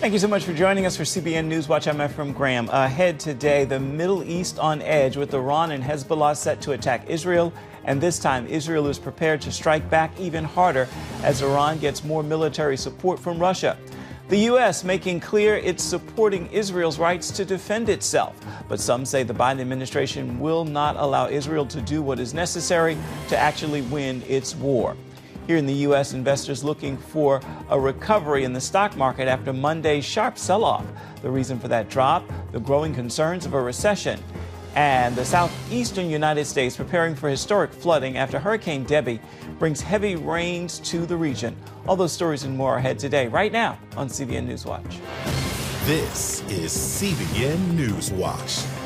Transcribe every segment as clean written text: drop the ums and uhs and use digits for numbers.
Thank you so much for joining us for CBN NewsWatch. I'm Ephraim Graham. Ahead today, the Middle East on edge with Iran and Hezbollah set to attack Israel. And this time, Israel is prepared to strike back even harder as Iran gets more military support from Russia. The U.S. making clear it's supporting Israel's rights to defend itself. But some say the Biden administration will not allow Israel to do what is necessary to actually win its war. Here in the U.S., investors looking for a recovery in the stock market after Monday's sharp sell-off. The reason for that drop, the growing concerns of a recession. And the southeastern United States preparing for historic flooding after Hurricane Debby brings heavy rains to the region. All those stories and more ahead today, right now on CBN NewsWatch. This is CBN NewsWatch.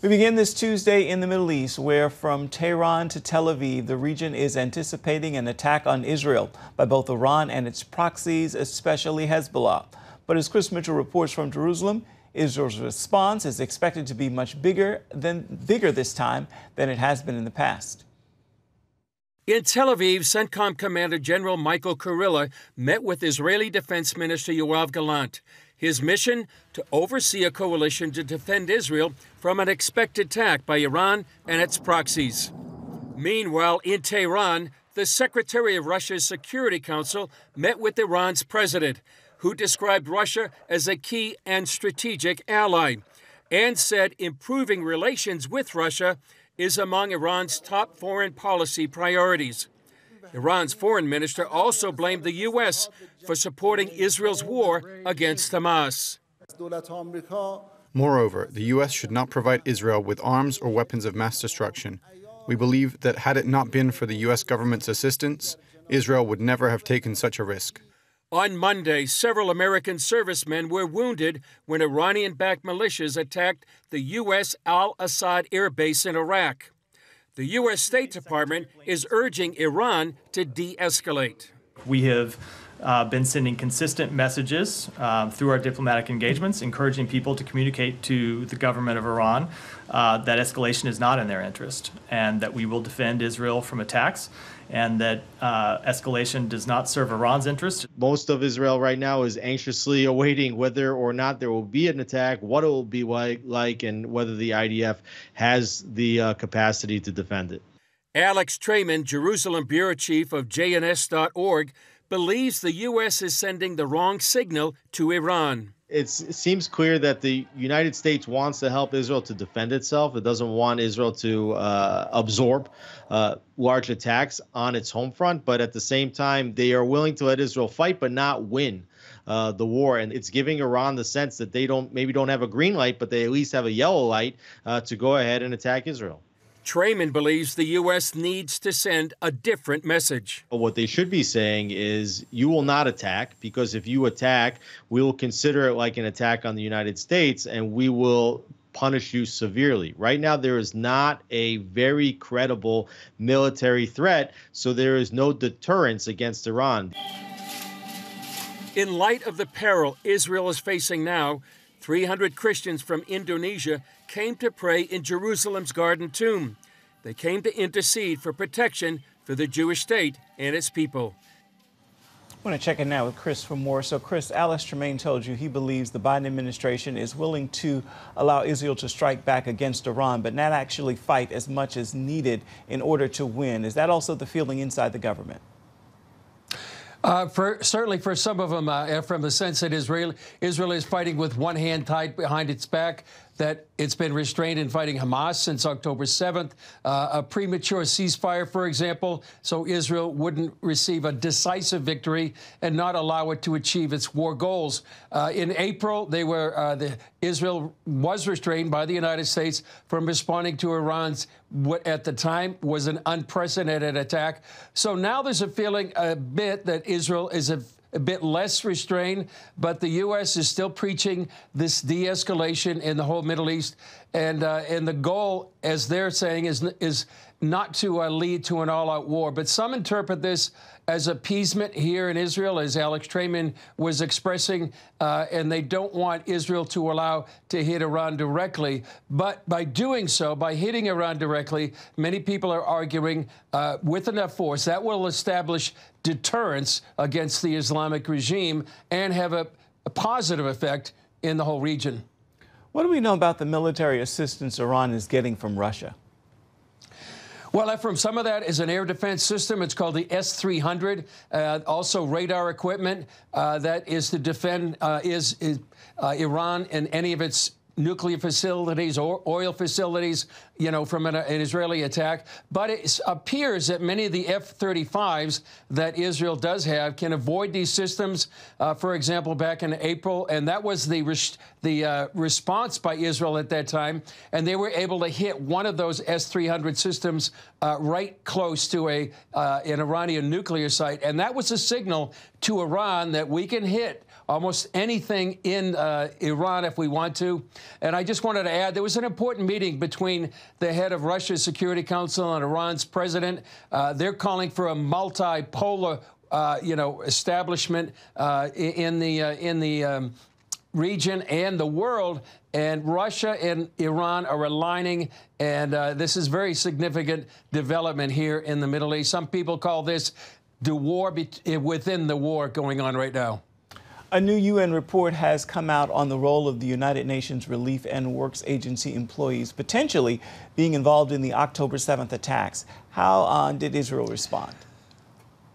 We begin this Tuesday in the Middle East, where from Tehran to Tel Aviv, the region is anticipating an attack on Israel by both Iran and its proxies, especially Hezbollah. But as Chris Mitchell reports from Jerusalem, Israel's response is expected to be much bigger this time than it has been in the past. In Tel Aviv, CENTCOM Commander General Michael Kurilla met with Israeli Defense Minister Yoav Gallant. His mission, to oversee a coalition to defend Israel from an expected attack by Iran and its proxies. Meanwhile, in Tehran, the Secretary of Russia's Security Council met with Iran's president, who described Russia as a key and strategic ally, and said improving relations with Russia is among Iran's top foreign policy priorities. Iran's foreign minister also blamed the U.S. for supporting Israel's war against Hamas. Moreover, the U.S. should not provide Israel with arms or weapons of mass destruction. We believe that had it not been for the U.S. government's assistance, Israel would never have taken such a risk. On Monday, several American servicemen were wounded when Iranian-backed militias attacked the U.S. al-Assad air base in Iraq. The U.S. State Department is urging Iran to de-escalate. We have been sending consistent messages through our diplomatic engagements, encouraging people to communicate to the government of Iran that escalation is not in their interest, and that we will defend Israel from attacks, and that escalation does not serve Iran's interest. Most of Israel right now is anxiously awaiting whether or not there will be an attack, what it will be like, and whether the IDF has the capacity to defend it. Alex Trayman, Jerusalem Bureau Chief of JNS.org, believes the U.S. is sending the wrong signal to Iran. It seems clear that the United States wants to help Israel to defend itself. It doesn't want Israel to absorb large attacks on its home front. But at the same time, they are willing to let Israel fight but not win the war. And it's giving Iran the sense that they maybe don't have a green light, but they at least have a yellow light to go ahead and attack Israel. Trayman believes the U.S. needs to send a different message. What they should be saying is, you will not attack, because if you attack, we will consider it like an attack on the United States, and we will punish you severely. Right now, there is not a very credible military threat, so there is no deterrence against Iran. In light of the peril Israel is facing now, 300 Christians from Indonesia came to pray in Jerusalem's Garden Tomb. They came to intercede for protection for the Jewish state and its people. I want to check in now with Chris for more. So, Chris, Alice Tremaine told you he believes the Biden administration is willing to allow Israel to strike back against Iran, but not actually fight as much as needed in order to win. Is that also the feeling inside the government? Certainly for some of them, from the sense that Israel is fighting with one hand tied behind its back, that it's been restrained in fighting Hamas since October 7th, a premature ceasefire, for example, so Israel wouldn't receive a decisive victory and not allow it to achieve its war goals. In April, Israel was restrained by the United States from responding to Iran's, what at the time was an unprecedented attack. So now there's a feeling a bit that Israel is a bit less restrained, but the U.S. is still preaching this de-escalation in the whole Middle East, and the goal, as they're saying, is not to lead to an all-out war. But some interpret this as appeasement here in Israel, as Alex Trayman was expressing, and they don't want Israel to allow to hit Iran directly. But by doing so, by hitting Iran directly, many people are arguing with enough force that will establish deterrence against the Islamic regime and have a a positive effect in the whole region. What do we know about the military assistance Iran is getting from Russia? Well, Ephraim, some of that is an air defense system. It's called the S-300. Also radar equipment that is to defend Iran and any of its nuclear facilities or oil facilities, from an Israeli attack. But it appears that many of the F-35s that Israel does have can avoid these systems. For example, back in April, and that was the response by Israel at that time, and they were able to hit one of those S-300 systems right close to an Iranian nuclear site. And that was a signal to Iran that we can hit almost anything in Iran if we want to. And I just wanted to add, there was an important meeting between the head of Russia's Security Council and Iran's president. They're calling for a multipolar, establishment in the region and the world. And Russia and Iran are aligning, and this is very significant development here in the Middle East. Some people call this the war within the war going on right now. A new UN report has come out on the role of the United Nations Relief and Works Agency employees potentially being involved in the October 7th attacks. How did Israel respond?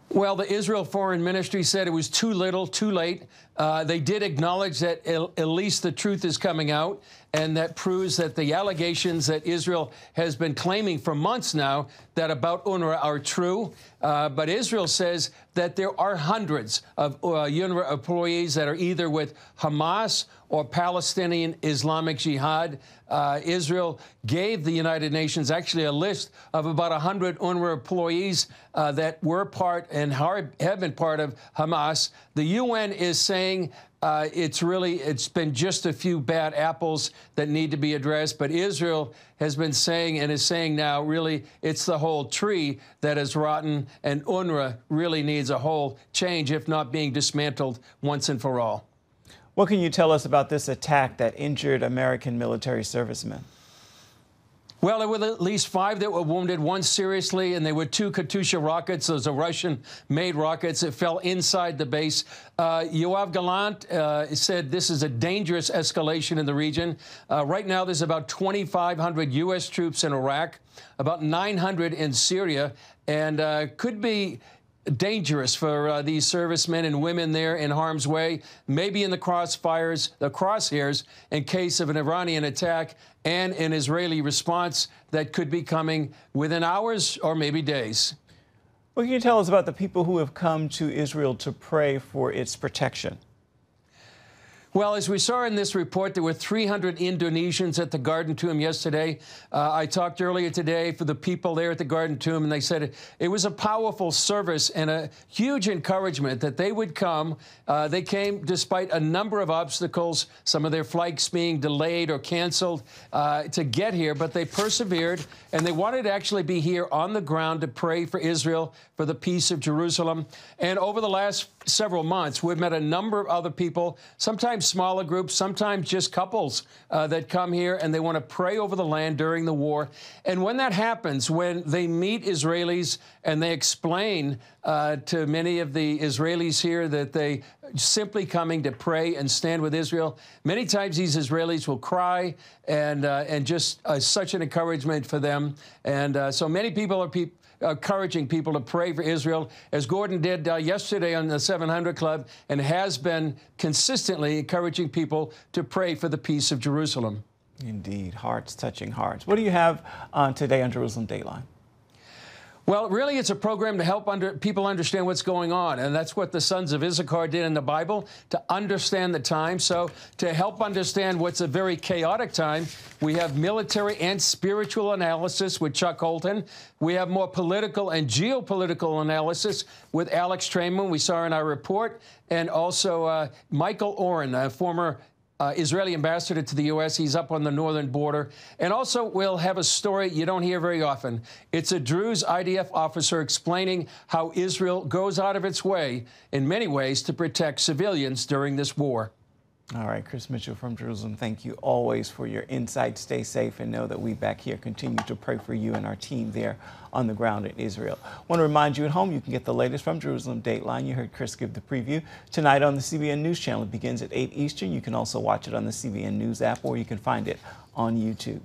Well, the Israel Foreign Ministry said it was too little, too late. They did acknowledge that at least the truth is coming out, and that proves that the allegations that Israel has been claiming for months now that about UNRWA are true. But Israel says that there are hundreds of UNRWA employees that are either with Hamas or Palestinian Islamic Jihad. Israel gave the United Nations actually a list of about 100 UNRWA employees that were part and have been part of Hamas. The UN is saying it's been just a few bad apples that need to be addressed. But Israel has been saying and is saying now, really, it's the whole tree that is rotten, and UNRWA really needs a whole change, if not being dismantled once and for all. What can you tell us about this attack that injured American military servicemen? Well, there were at least 5 that were wounded, 1 seriously, and there were 2 Katyusha rockets. Those are Russian-made rockets that fell inside the base. Yoav Gallant said this is a dangerous escalation in the region. Right now, there's about 2,500 U.S. troops in Iraq, about 900 in Syria, and could be dangerous for these servicemen and women there in harm's way, maybe in the crosshairs in case of an Iranian attack and an Israeli response that could be coming within hours or maybe days. What can you tell us about the people who have come to Israel to pray for its protection? Well, as we saw in this report, there were 300 Indonesians at the Garden Tomb yesterday. I talked earlier today for the people there at the Garden Tomb, and they said it was a powerful service and a huge encouragement that they would come. They came despite a number of obstacles, some of their flights being delayed or canceled to get here, but they persevered, and they wanted to actually be here on the ground to pray for Israel, for the peace of Jerusalem. And over the last several months, we've met a number of other people, sometimes smaller groups, sometimes just couples that come here and they want to pray over the land during the war. And when that happens, when they meet Israelis and they explain to many of the Israelis here that they simply coming to pray and stand with Israel, many times these Israelis will cry and just such an encouragement for them. And so many people are encouraging people to pray for Israel, as Gordon did yesterday on the 700 Club, and has been consistently encouraging people to pray for the peace of Jerusalem. Indeed, hearts touching hearts. What do you have today on Jerusalem Dateline? Well, really, it's a program to help people understand what's going on, and that's what the sons of Issachar did in the Bible, to understand the time. So to help understand what's a very chaotic time, we have military and spiritual analysis with Chuck Holton. We have more political and geopolitical analysis with Alex Trayman, we saw in our report, and also Michael Oren, a former Israeli ambassador to the U.S. He's up on the northern border. And also we'll have a story you don't hear very often. It's a Druze IDF officer explaining how Israel goes out of its way, in many ways, to protect civilians during this war. All right, Chris Mitchell from Jerusalem, thank you always for your insight. Stay safe and know that we back here continue to pray for you and our team there on the ground in Israel. I want to remind you at home you can get the latest from Jerusalem Dateline. You heard Chris give the preview. Tonight on the CBN News Channel, it begins at 8 Eastern. You can also watch it on the CBN News app, or you can find it on YouTube.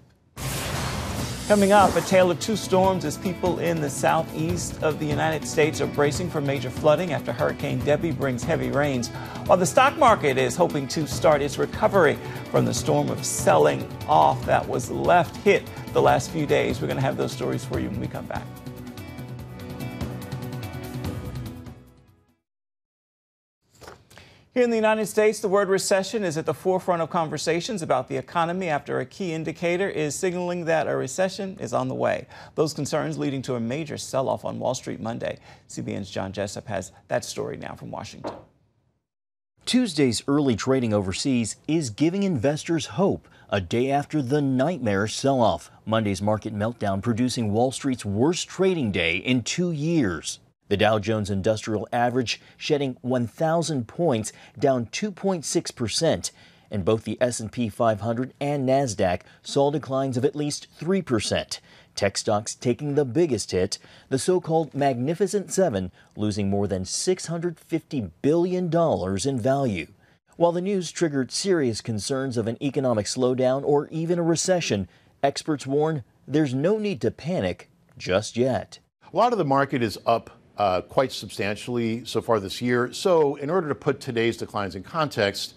Coming up, a tale of two storms as people in the southeast of the United States are bracing for major flooding after Hurricane Debby brings heavy rains, while the stock market is hoping to start its recovery from the storm of selling off that was left hit the last few days. We're going to have those stories for you when we come back. Here in the United States, the word recession is at the forefront of conversations about the economy after a key indicator is signaling that a recession is on the way. Those concerns leading to a major sell-off on Wall Street Monday. CBN's John Jessup has that story now from Washington. Tuesday's early trading overseas is giving investors hope a day after the nightmarish sell-off. Monday's market meltdown producing Wall Street's worst trading day in 2 years. The Dow Jones Industrial Average shedding 1,000 points, down 2.6%, and both the S&P 500 and NASDAQ saw declines of at least 3%. Tech stocks taking the biggest hit, the so-called Magnificent Seven losing more than $650 billion in value. While the news triggered serious concerns of an economic slowdown or even a recession, experts warn there's no need to panic just yet. A lot of the market is up quite substantially so far this year. So in order to put today's declines in context,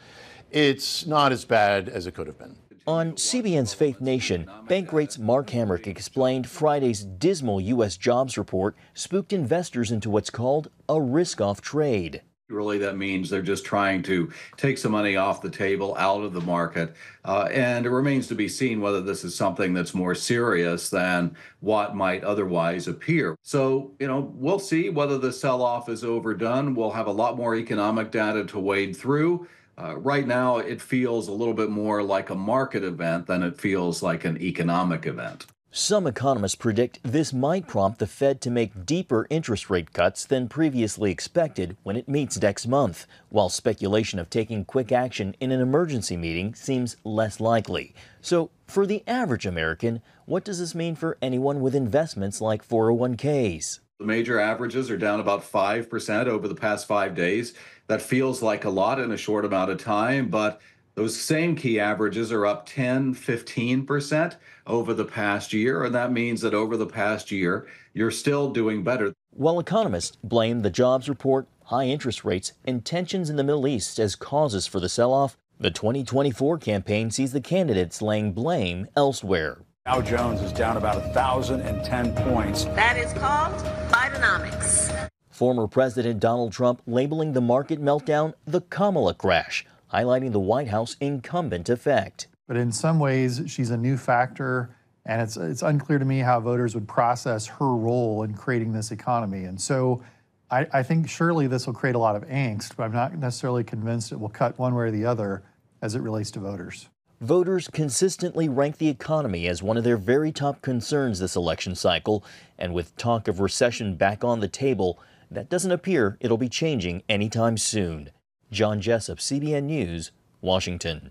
it's not as bad as it could have been. On CBN's Faith Nation, Bankrate's Mark Hamrick explained Friday's dismal U.S. jobs report spooked investors into what's called a risk-off trade. Really, that means they're just trying to take some money off the table, out of the market. And it remains to be seen whether this is something that's more serious than what might otherwise appear. So, we'll see whether the sell-off is overdone. We'll have a lot more economic data to wade through. Right now, it feels a little bit more like a market event than it feels like an economic event. Some economists predict this might prompt the Fed to make deeper interest rate cuts than previously expected when it meets next month, while speculation of taking quick action in an emergency meeting seems less likely. So, for the average American, what does this mean for anyone with investments like 401ks? The major averages are down about 5% over the past 5 days. That feels like a lot in a short amount of time, but those same key averages are up 10, 15% over the past year, and that means that over the past year, you're still doing better. While economists blame the jobs report, high interest rates, and tensions in the Middle East as causes for the sell-off, the 2024 campaign sees the candidates laying blame elsewhere. Dow Jones is down about 1,010 points. That is called Bidenomics. Former President Donald Trump labeling the market meltdown the Kamala crash, highlighting the White House incumbent effect. But in some ways, she's a new factor, and it's unclear to me how voters would process her role in creating this economy. And so I think surely this will create a lot of angst, but I'm not necessarily convinced it will cut one way or the other as it relates to voters. Voters consistently rank the economy as one of their very top concerns this election cycle, and with talk of recession back on the table, that doesn't appear it'll be changing anytime soon. John Jessup, CBN News, Washington.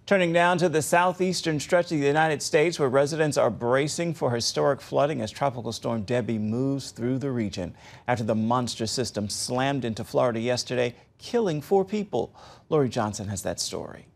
Turning now to the southeastern stretch of the United States, where residents are bracing for historic flooding as Tropical Storm Debby moves through the region. After the monster system slammed into Florida yesterday, killing 4 people. Laurie Johnson has that story.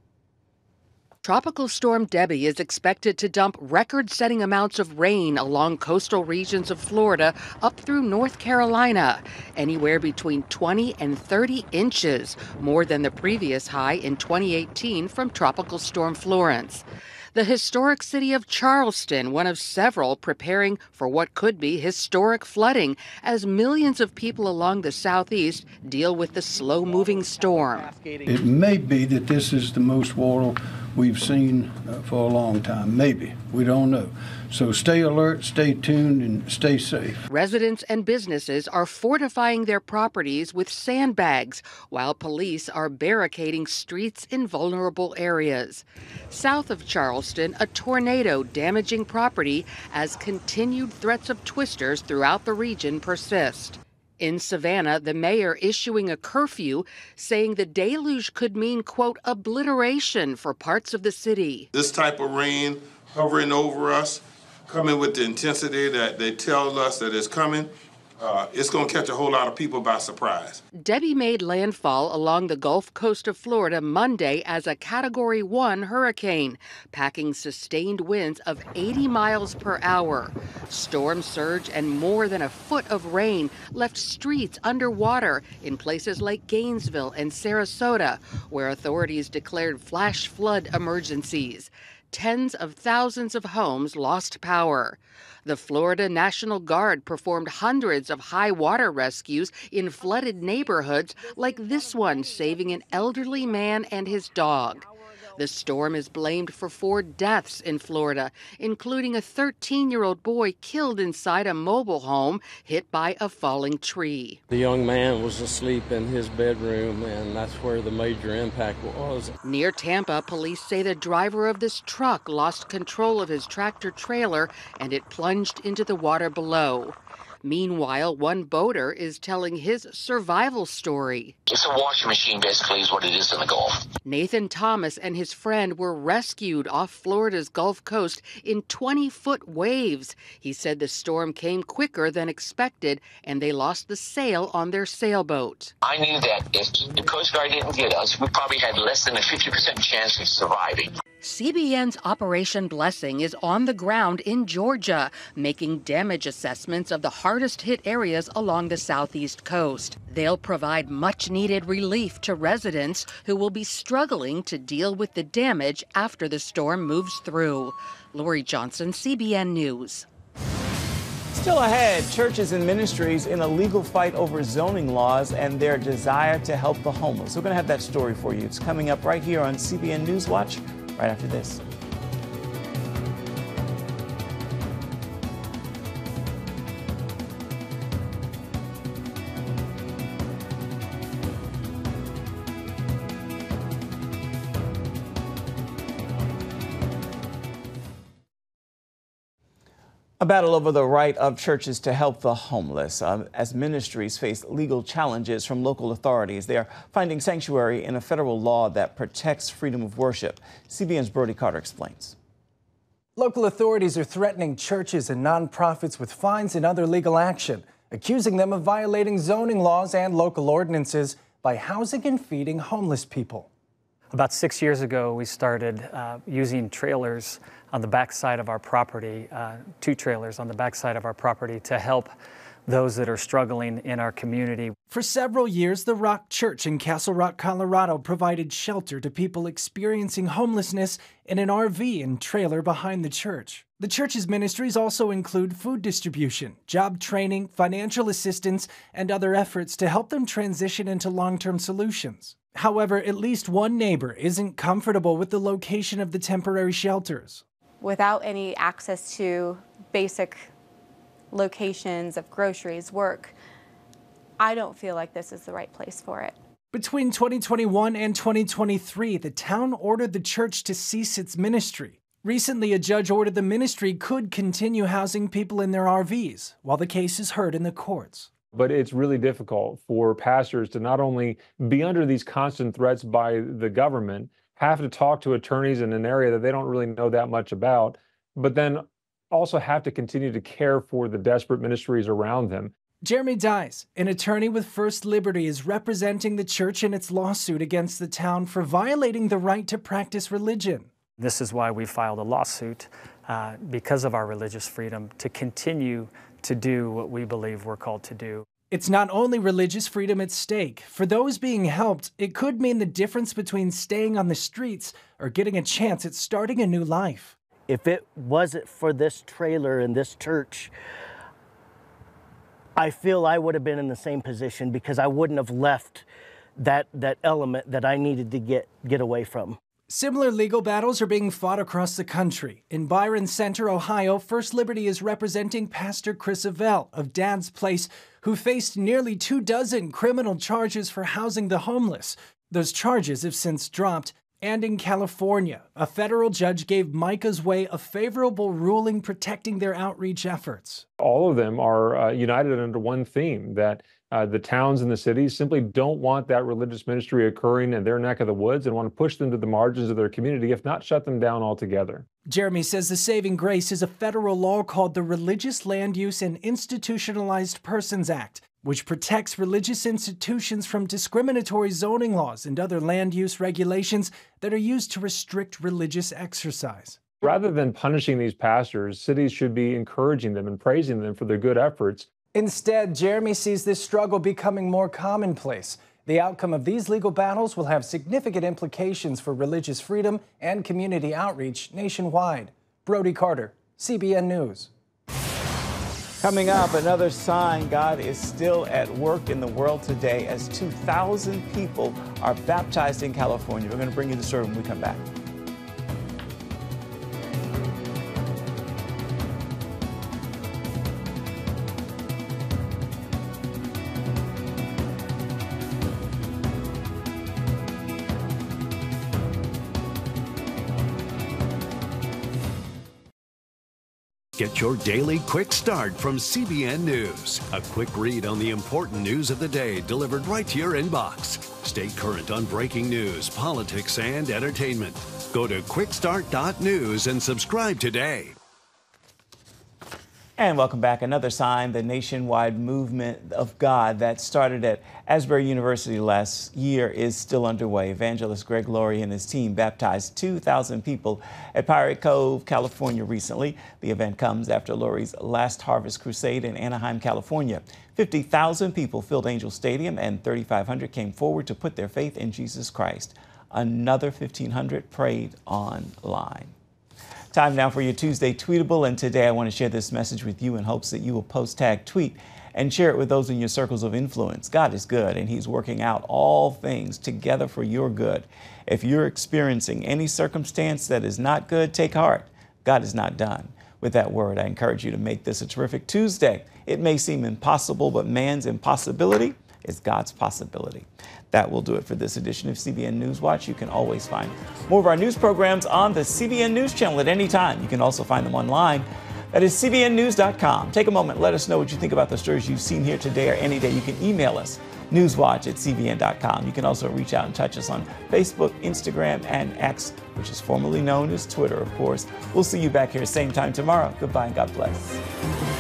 Tropical Storm Debby is expected to dump record-setting amounts of rain along coastal regions of Florida up through North Carolina, anywhere between 20 and 30 inches, more than the previous high in 2018 from Tropical Storm Florence. The historic city of Charleston, one of several preparing for what could be historic flooding as millions of people along the southeast deal with the slow-moving storm. It may be that this is the most water we've seen for a long time. Maybe. We don't know. So stay alert, stay tuned, and stay safe. Residents and businesses are fortifying their properties with sandbags, while police are barricading streets in vulnerable areas. South of Charleston, a tornado damaging property as continued threats of twisters throughout the region persist. In Savannah, the mayor issuing a curfew, saying the deluge could mean, quote, obliteration for parts of the city. This type of rain hovering over us, coming with the intensity that they tell us that it's coming, it's going to catch a whole lot of people by surprise. Debby made landfall along the Gulf Coast of Florida Monday as a Category 1 hurricane, packing sustained winds of 80 miles per hour. Storm surge and more than a foot of rain left streets underwater in places like Gainesville and Sarasota, where authorities declared flash flood emergencies. Tens of thousands of homes lost power. The Florida National Guard performed hundreds of high water rescues in flooded neighborhoods like this one, saving an elderly man and his dog. The storm is blamed for 4 deaths in Florida, including a 13-year-old boy killed inside a mobile home hit by a falling tree. The young man was asleep in his bedroom, and that's where the major impact was. Near Tampa, police say the driver of this truck lost control of his tractor trailer and it plunged into the water below. Meanwhile, one boater is telling his survival story. It's a washing machine, basically, is what it is in the Gulf. Nathan Thomas and his friend were rescued off Florida's Gulf Coast in 20-foot waves. He said the storm came quicker than expected, and they lost the sail on their sailboat. I knew that if the Coast Guard didn't get us, we probably had less than a 50% chance of surviving. CBN's Operation Blessing is on the ground in Georgia, making damage assessments of the hardest-hit areas along the southeast coast. They'll provide much-needed relief to residents who will be struggling to deal with the damage after the storm moves through. Lori Johnson, CBN News. Still ahead, churches and ministries in a legal fight over zoning laws and their desire to help the homeless. We're going to have that story for you. It's coming up right here on CBN NewsWatch. Right after this. A battle over the right of churches to help the homeless. As ministries face legal challenges from local authorities, they are finding sanctuary in a federal law that protects freedom of worship. CBN's Brody Carter explains. Local authorities are threatening churches and nonprofits with fines and other legal action, accusing them of violating zoning laws and local ordinances by housing and feeding homeless people. About 6 years ago, we started using trailers on the backside of our property, 2 trailers on the backside of our property to help those that are struggling in our community. For several years, the Rock Church in Castle Rock, Colorado provided shelter to people experiencing homelessness in an RV and trailer behind the church. The church's ministries also include food distribution, job training, financial assistance, and other efforts to help them transition into long-term solutions. However, at least one neighbor isn't comfortable with the location of the temporary shelters. Without any access to basic locations of groceries, work, I don't feel like this is the right place for it. Between 2021 and 2023, the town ordered the church to cease its ministry. Recently, a judge ordered the ministry could continue housing people in their RVs while the case is heard in the courts. But it's really difficult for pastors to not only be under these constant threats by the government, have to talk to attorneys in an area that they don't really know that much about, but then also have to continue to care for the desperate ministries around them. Jeremy Dice, an attorney with First Liberty, is representing the church in its lawsuit against the town for violating the right to practice religion. This is why we filed a lawsuit because of our religious freedom to continue to do what we believe we're called to do. It's not only religious freedom at stake. For those being helped, it could mean the difference between staying on the streets or getting a chance at starting a new life. If it wasn't for this trailer and this church, I feel I would have been in the same position because I wouldn't have left that element that I needed to get away from. Similar legal battles are being fought across the country. In Byron Center, Ohio, First Liberty is representing Pastor Chris Avell of Dad's Place, who faced nearly 24 criminal charges for housing the homeless. Those charges have since dropped. And in California, a federal judge gave Micah's Way a favorable ruling protecting their outreach efforts. All of them are united under one theme, that The towns and the cities simply don't want that religious ministry occurring in their neck of the woods and want to push them to the margins of their community, if not shut them down altogether. Jeremy says the saving grace is a federal law called the Religious Land Use and Institutionalized Persons Act, which protects religious institutions from discriminatory zoning laws and other land use regulations that are used to restrict religious exercise. Rather than punishing these pastors, cities should be encouraging them and praising them for their good efforts. Instead, Jeremy sees this struggle becoming more commonplace. The outcome of these legal battles will have significant implications for religious freedom and community outreach nationwide. Brody Carter, CBN News. Coming up, another sign God is still at work in the world today as 2,000 people are baptized in California. We're going to bring you the story when we come back. Get your daily quick start from CBN News. A quick read on the important news of the day delivered right to your inbox. Stay current on breaking news, politics, and entertainment. Go to quickstart.news and subscribe today. And welcome back. Another sign, the nationwide movement of God that started at Asbury University last year is still underway. Evangelist Greg Laurie and his team baptized 2,000 people at Pirate Cove, California recently. The event comes after Laurie's last Harvest Crusade in Anaheim, California. 50,000 people filled Angel Stadium and 3,500 came forward to put their faith in Jesus Christ. Another 1,500 prayed online. Time now for your Tuesday Tweetable, and today I want to share this message with you in hopes that you will post tag tweet and share it with those in your circles of influence. God is good, and He's working out all things together for your good. If you're experiencing any circumstance that is not good, take heart. God is not done. With that word, I encourage you to make this a terrific Tuesday. It may seem impossible, but man's impossibility is God's possibility. That will do it for this edition of CBN NewsWatch. You can always find more of our news programs on the CBN News channel at any time. You can also find them online. That is cbnnews.com. Take a moment. Let us know what you think about the stories you've seen here today or any day. You can email us, newswatch@cbn.com. You can also reach out and touch us on Facebook, Instagram, and X, which is formerly known as Twitter, of course. We'll see you back here same time tomorrow. Goodbye and God bless.